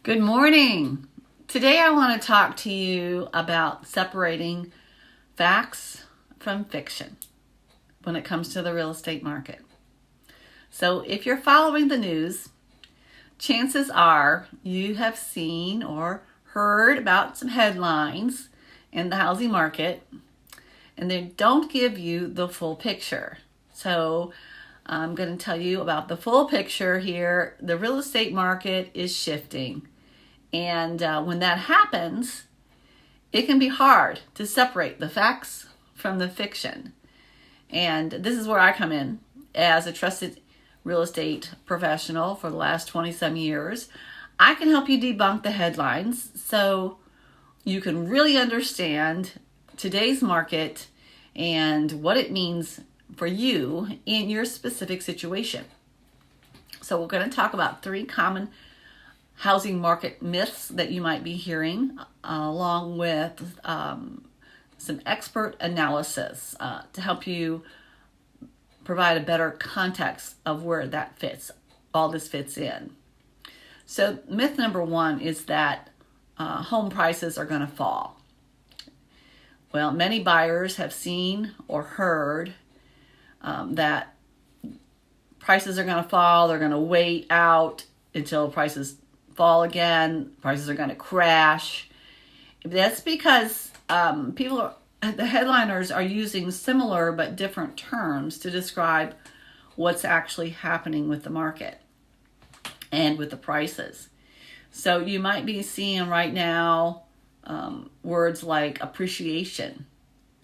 Good morning. Today I want to talk to you about separating facts from fiction when it comes to the real estate market. So if you're following the news, chances are you have seen or heard about some headlines in the housing market, and they don't give you the full picture. So I'm going to tell you about the full picture here. The real estate market is shifting. And when that happens, it can be hard to separate the facts from the fiction. And this is where I come in as a trusted real estate professional for the last 20-some years. I can help you debunk the headlines so you can really understand today's market and what it means for you in your specific situation. So we're going to talk about 3 common housing market myths that you might be hearing, along with some expert analysis to help you provide a better context of where that fits, all this fits in. So myth number 1 is that home prices are going to fall. Well, many buyers have seen or heard that prices are going to fall. They're going to wait out until prices fall again. Prices are going to crash. That's because the headliners are using similar but different terms to describe what's actually happening with the market and with the prices. So you might be seeing right now words like appreciation,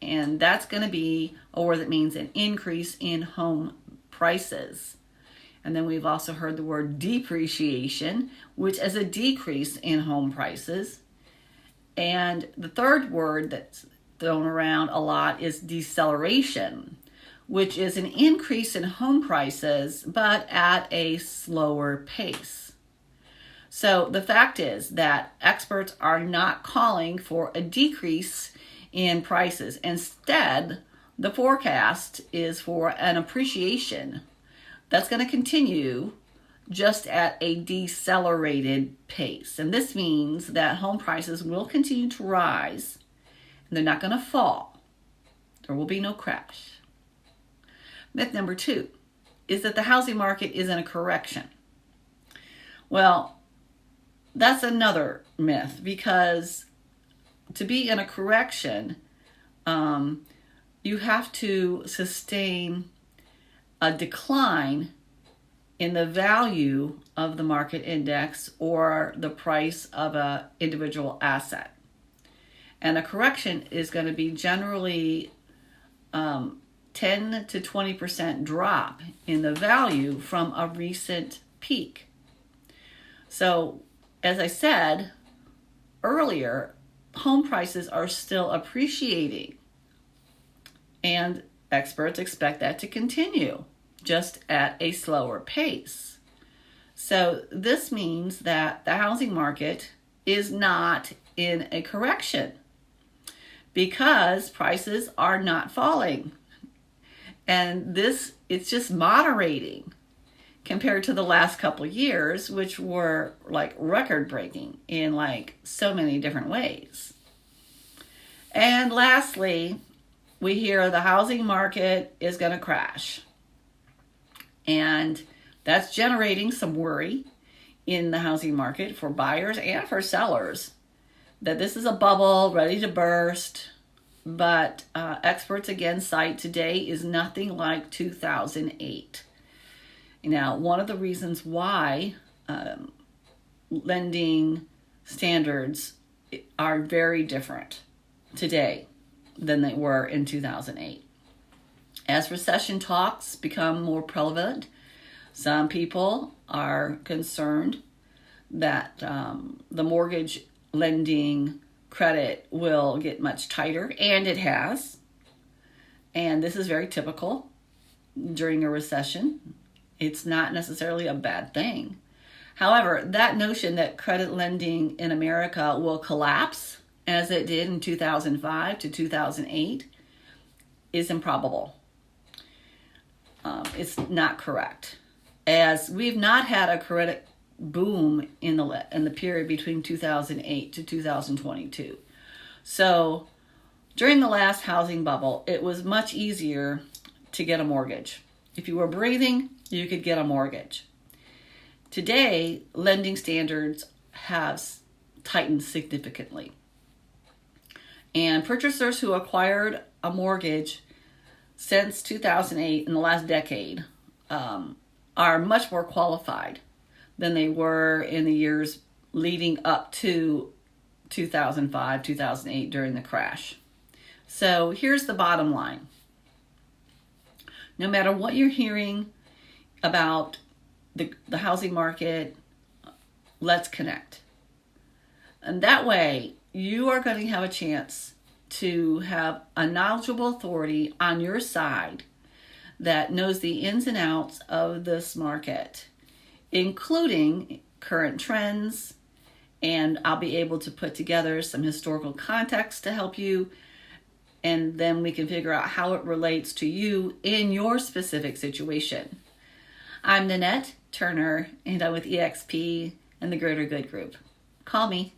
and that's going to be a word that means an increase in home prices. And then we've also heard the word depreciation, which is a decrease in home prices. And the third word that's thrown around a lot is deceleration, which is an increase in home prices, but at a slower pace. So the fact is that experts are not calling for a decrease in prices. Instead, the forecast is for an appreciation that's going to continue just at a decelerated pace. And this means that home prices will continue to rise, and they're not going to fall. There will be no crash. Myth number 2 is that the housing market is in a correction. Well, that's another myth, because to be in a correction, you have to sustain a decline in the value of the market index or the price of an individual asset. And a correction is going to be generally 10 to 20% drop in the value from a recent peak. So, as I said earlier, home prices are still appreciating, and experts expect that to continue, just at a slower pace. So this means that the housing market is not in a correction because prices are not falling. And it's just moderating compared to the last couple of years, which were like record breaking in like so many different ways. And lastly, we hear the housing market is going to crash. And that's generating some worry in the housing market for buyers and for sellers, that this is a bubble ready to burst. But experts again cite today is nothing like 2008. Now, one of the reasons why lending standards are very different today than they were in 2008. As recession talks become more prevalent, some people are concerned that the mortgage lending credit will get much tighter, and it has. And this is very typical during a recession. It's not necessarily a bad thing. However, that notion that credit lending in America will collapse as it did in 2005 to 2008 is improbable. It's not correct, as we've not had a credit boom in the period between 2008 to 2022. So during the last housing bubble, it was much easier to get a mortgage. If you were breathing, you could get a mortgage. Today, lending standards have tightened significantly. And purchasers who acquired a mortgage since 2008, in the last decade, are much more qualified than they were in the years leading up to 2005, 2008 during the crash. So here's the bottom line. No matter what you're hearing about the housing market, let's connect. And that way, you are going to have a chance to have a knowledgeable authority on your side that knows the ins and outs of this market, including current trends, and I'll be able to put together some historical context to help you, and then we can figure out how it relates to you in your specific situation. I'm Nanette Turner, and I'm with EXP and the Greater Good Group. Call me.